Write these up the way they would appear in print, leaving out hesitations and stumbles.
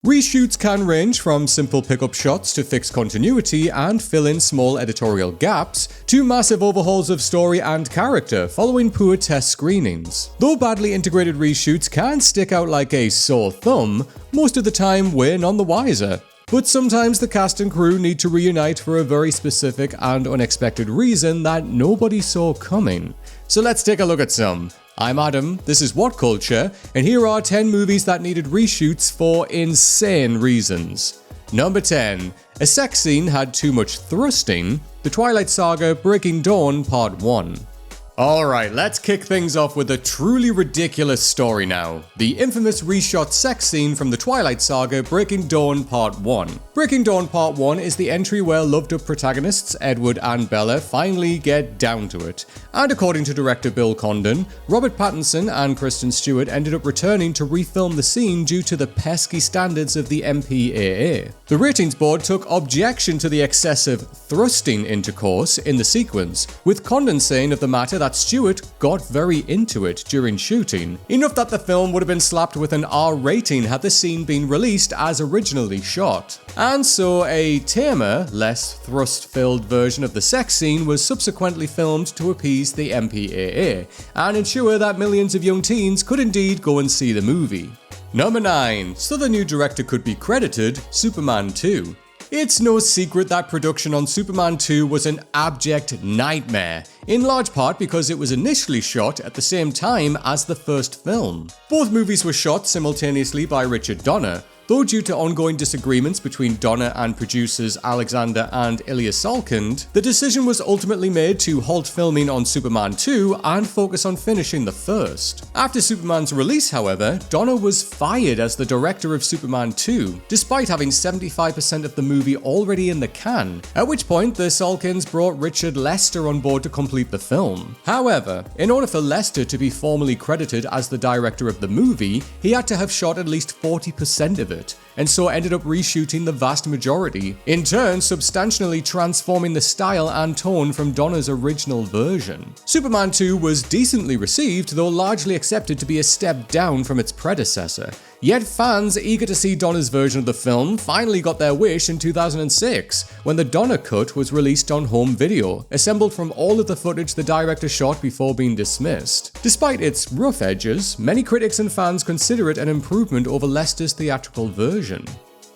Reshoots can range from simple pickup shots to fix continuity and fill in small editorial gaps, to massive overhauls of story and character following poor test screenings. Though badly integrated reshoots can stick out like a sore thumb, most of the time we're none the wiser. But sometimes the cast and crew need to reunite for a very specific and unexpected reason that nobody saw coming. So let's take a look at some. I'm Adam, this is What Culture, and here are 10 movies that needed reshoots for insane reasons. Number 10. A sex scene had too much thrusting. The Twilight Saga Breaking Dawn Part 1. Alright, let's kick things off with a truly ridiculous story now. The infamous reshot sex scene from the Twilight Saga Breaking Dawn Part 1. Breaking Dawn Part 1 is the entry where loved-up protagonists Edward and Bella finally get down to it. And according to director Bill Condon, Robert Pattinson and Kristen Stewart ended up returning to refilm the scene due to the pesky standards of the MPAA. The ratings board took objection to the excessive thrusting intercourse in the sequence, with Condon saying of the matter that Stewart got very into it during shooting, enough that the film would have been slapped with an R rating had the scene been released as originally shot. And so a tamer, less thrust-filled version of the sex scene was subsequently filmed to appease the MPAA and ensure that millions of young teens could indeed go and see the movie. Number 9. So the new director could be credited, Superman 2. It's no secret that production on Superman 2 was an abject nightmare, in large part because it was initially shot at the same time as the first film. Both movies were shot simultaneously by Richard Donner, though due to ongoing disagreements between Donner and producers Alexander and Ilya Salkind, the decision was ultimately made to halt filming on Superman 2 and focus on finishing the first. After Superman's release, however, Donner was fired as the director of Superman 2, despite having 75% of the movie already in the can, at which point the Salkinds brought Richard Lester on board to complete the film. However, in order for Lester to be formally credited as the director of the movie, he had to have shot at least 40% of it, and so ended up reshooting the vast majority, in turn substantially transforming the style and tone from Donner's original version. Superman 2 was decently received, though largely accepted to be a step down from its predecessor. Yet fans eager to see Donner's version of the film finally got their wish in 2006, when the Donner cut was released on home video, assembled from all of the footage the director shot before being dismissed. Despite its rough edges, many critics and fans consider it an improvement over Lester's theatrical version.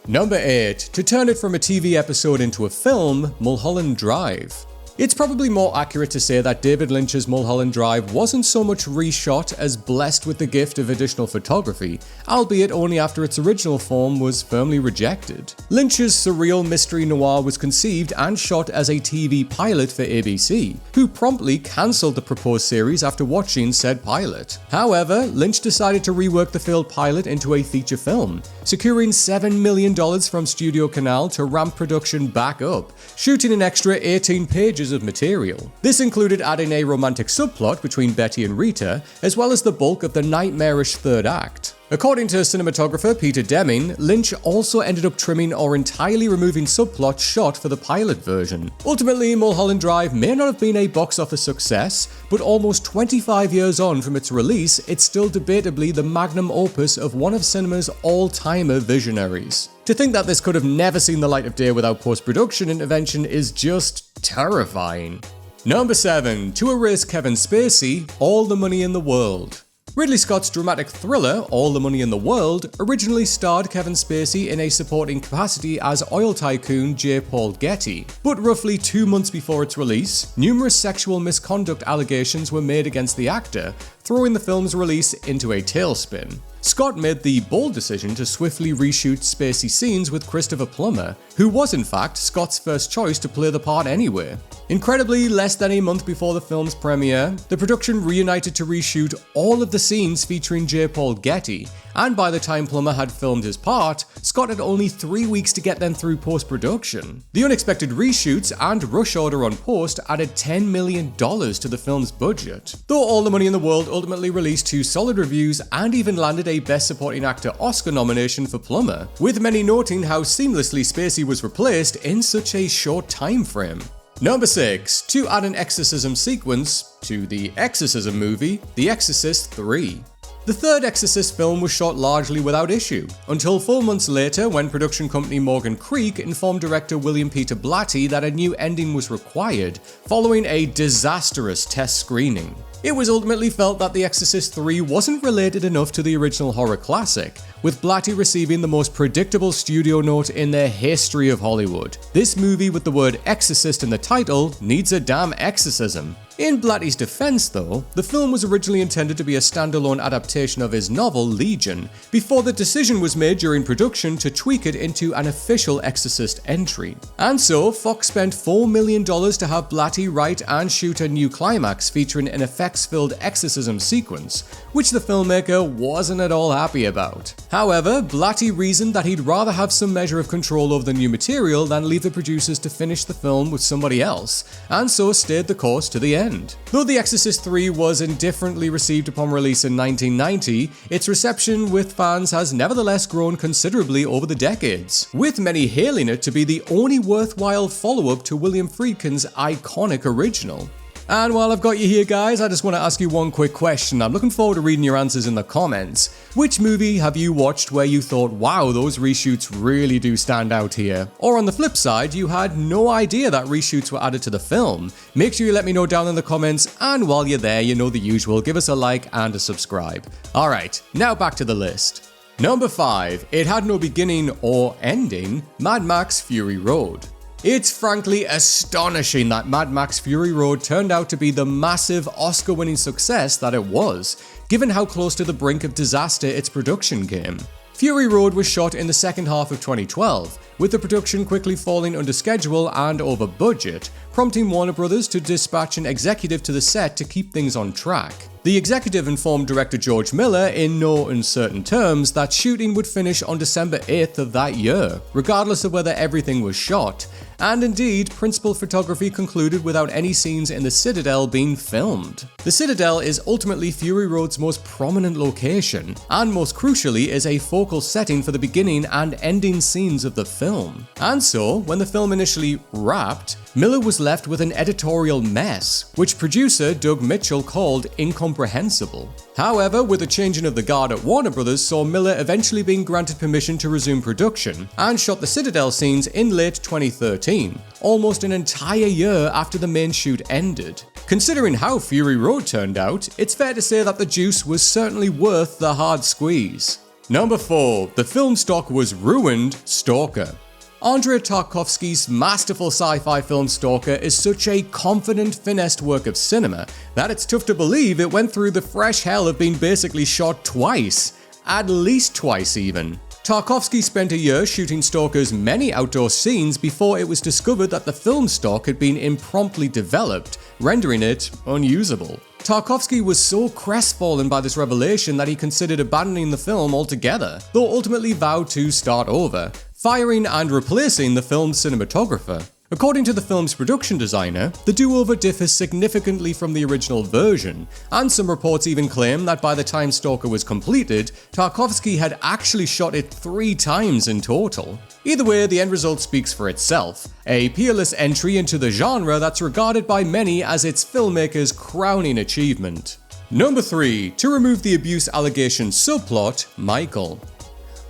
Number 8. To turn it from a TV episode into a film, Mulholland Drive. It's probably more accurate to say that David Lynch's Mulholland Drive wasn't so much reshot as blessed with the gift of additional photography, albeit only after its original form was firmly rejected. Lynch's surreal mystery noir was conceived and shot as a TV pilot for ABC, who promptly cancelled the proposed series after watching said pilot. However, Lynch decided to rework the failed pilot into a feature film, securing $7 million from Studio Canal to ramp production back up, shooting an extra 18 pages of material. This included adding a romantic subplot between Betty and Rita, as well as the bulk of the nightmarish third act. According to cinematographer Peter Deming, Lynch also ended up trimming or entirely removing subplots shot for the pilot version. Ultimately, Mulholland Drive may not have been a box office success, but almost 25 years on from its release, it's still debatably the magnum opus of one of cinema's all-timer visionaries. To think that this could have never seen the light of day without post-production intervention is just terrifying. Number 7. To erase Kevin Spacey, All the Money in the World. Ridley Scott's dramatic thriller, All the Money in the World, originally starred Kevin Spacey in a supporting capacity as oil tycoon J. Paul Getty. But roughly 2 months before its release, numerous sexual misconduct allegations were made against the actor, throwing the film's release into a tailspin. Scott made the bold decision to swiftly reshoot Spacey scenes with Christopher Plummer, who was in fact Scott's first choice to play the part anyway. Incredibly, less than a month before the film's premiere, the production reunited to reshoot all of the scenes featuring J. Paul Getty, and by the time Plummer had filmed his part, Scott had only 3 weeks to get them through post-production. The unexpected reshoots and rush order on post added $10 million to the film's budget. Though All the Money in the World ultimately released to solid reviews and even landed a Best Supporting Actor Oscar nomination for Plummer, with many noting how seamlessly Spacey was replaced in such a short time frame. Number 6. To add an exorcism sequence to the Exorcism movie, The Exorcist 3. The third Exorcist film was shot largely without issue, until 4 months later when production company Morgan Creek informed director William Peter Blatty that a new ending was required, following a disastrous test screening. It was ultimately felt that The Exorcist 3 wasn't related enough to the original horror classic, with Blatty receiving the most predictable studio note in the history of Hollywood. This movie with the word exorcist in the title needs a damn exorcism. In Blatty's defense though, the film was originally intended to be a standalone adaptation of his novel Legion, before the decision was made during production to tweak it into an official Exorcist entry. And so, Fox spent $4 million to have Blatty write and shoot a new climax featuring an effects-filled exorcism sequence, which the filmmaker wasn't at all happy about. However, Blatty reasoned that he'd rather have some measure of control over the new material than leave the producers to finish the film with somebody else, and so stayed the course to the end. Though The Exorcist 3 was indifferently received upon release in 1990, its reception with fans has nevertheless grown considerably over the decades, with many hailing it to be the only worthwhile follow-up to William Friedkin's iconic original. And while I've got you here guys, I just want to ask you one quick question. I'm looking forward to reading your answers in the comments. Which movie have you watched where you thought, wow, those reshoots really do stand out here? Or on the flip side, you had no idea that reshoots were added to the film? Make sure you let me know down in the comments, and while you're there, you know the usual, give us a like and a subscribe. Alright, now back to the list. Number 5, it had no beginning or ending, Mad Max Fury Road. It's frankly astonishing that Mad Max Fury Road turned out to be the massive Oscar-winning success that it was, given how close to the brink of disaster its production came. Fury Road was shot in the second half of 2012, with the production quickly falling under schedule and over budget, prompting Warner Bros. To dispatch an executive to the set to keep things on track. The executive informed director George Miller in no uncertain terms that shooting would finish on December 8th of that year, regardless of whether everything was shot, and indeed, principal photography concluded without any scenes in the Citadel being filmed. The Citadel is ultimately Fury Road's most prominent location, and most crucially is a focal setting for the beginning and ending scenes of the film. And so, when the film initially wrapped, Miller was left with an editorial mess, which producer Doug Mitchell called incomprehensible. However, with the changing of the guard at Warner Bros. Saw Miller eventually being granted permission to resume production, and shot the Citadel scenes in late 2013, almost an entire year after the main shoot ended. Considering how Fury Road turned out, it's fair to say that the juice was certainly worth the hard squeeze. Number 4, the film stock was ruined, Stalker. Andrei Tarkovsky's masterful sci-fi film Stalker is such a confident, finessed work of cinema that it's tough to believe it went through the fresh hell of being basically shot twice. At least twice even. Tarkovsky spent a year shooting Stalker's many outdoor scenes before it was discovered that the film stock had been impromptu developed, rendering it unusable. Tarkovsky was so crestfallen by this revelation that he considered abandoning the film altogether, though ultimately vowed to start over, firing and replacing the film's cinematographer. According to the film's production designer, the do-over differs significantly from the original version, and some reports even claim that by the time Stalker was completed, Tarkovsky had actually shot it 3 times in total. Either way, the end result speaks for itself, a peerless entry into the genre that's regarded by many as its filmmaker's crowning achievement. Number 3, to remove the abuse allegation subplot, Michael.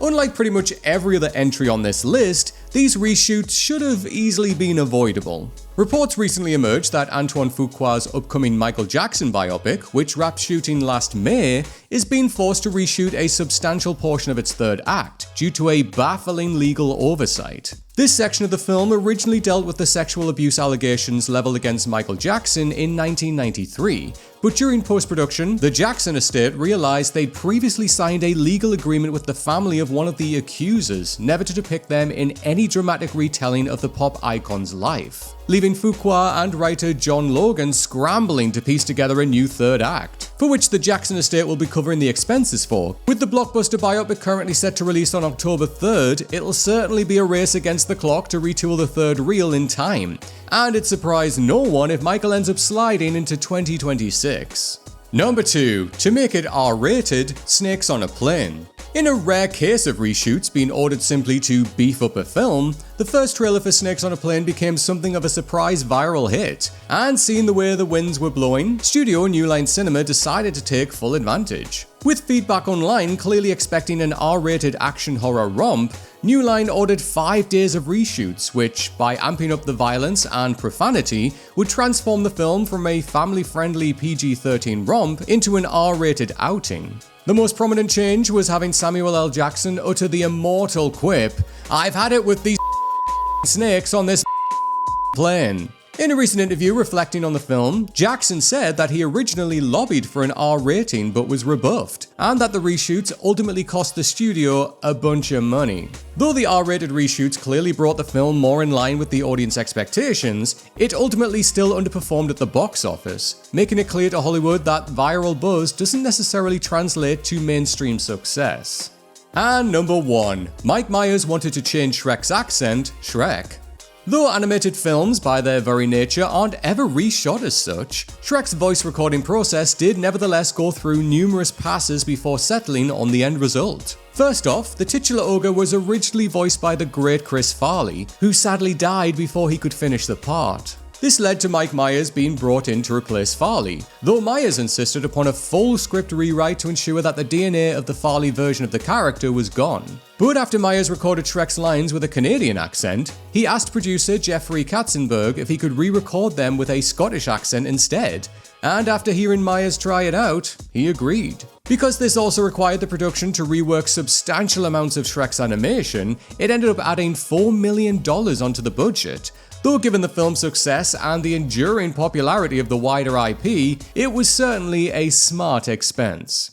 Unlike pretty much every other entry on this list, these reshoots should have easily been avoidable. Reports recently emerged that Antoine Fuqua's upcoming Michael Jackson biopic, which wrapped shooting last May, is being forced to reshoot a substantial portion of its third act, due to a baffling legal oversight. This section of the film originally dealt with the sexual abuse allegations leveled against Michael Jackson in 1993, but during post-production, the Jackson estate realized they'd previously signed a legal agreement with the family of one of the accusers never to depict them in any dramatic retelling of the pop icon's life, leaving Fuqua and writer John Logan scrambling to piece together a new third act, for which the Jackson estate will be covering the expenses for. With the blockbuster biopic currently set to release on October 3rd, it'll certainly be a race against the clock to retool the third reel in time, and it surprised no one if Michael ends up sliding into 2026. Number 2, to make it R-rated, Snakes on a Plane. In a rare case of reshoots being ordered simply to beef up a film, the first trailer for Snakes on a Plane became something of a surprise viral hit, and seeing the way the winds were blowing, Studio New Line Cinema decided to take full advantage. With feedback online clearly expecting an R-rated action horror romp, New Line ordered 5 days of reshoots, which, by amping up the violence and profanity, would transform the film from a family-friendly PG-13 romp into an R-rated outing. The most prominent change was having Samuel L. Jackson utter the immortal quip, "I've had it with these snakes on this plane." In a recent interview reflecting on the film, Jackson said that he originally lobbied for an R rating but was rebuffed, and that the reshoots ultimately cost the studio a bunch of money. Though the R-rated reshoots clearly brought the film more in line with the audience expectations, it ultimately still underperformed at the box office, making it clear to Hollywood that viral buzz doesn't necessarily translate to mainstream success. And number 1. Mike Myers wanted to change Shrek's accent, Shrek. Though animated films, by their very nature, aren't ever reshot as such, Shrek's voice recording process did nevertheless go through numerous passes before settling on the end result. First off, the titular ogre was originally voiced by the great Chris Farley, who sadly died before he could finish the part. This led to Mike Myers being brought in to replace Farley, though Myers insisted upon a full script rewrite to ensure that the DNA of the Farley version of the character was gone. But after Myers recorded Shrek's lines with a Canadian accent, he asked producer Jeffrey Katzenberg if he could re-record them with a Scottish accent instead, and after hearing Myers try it out, he agreed. Because this also required the production to rework substantial amounts of Shrek's animation, it ended up adding $4 million onto the budget. Though given the film's success and the enduring popularity of the wider IP, it was certainly a smart expense.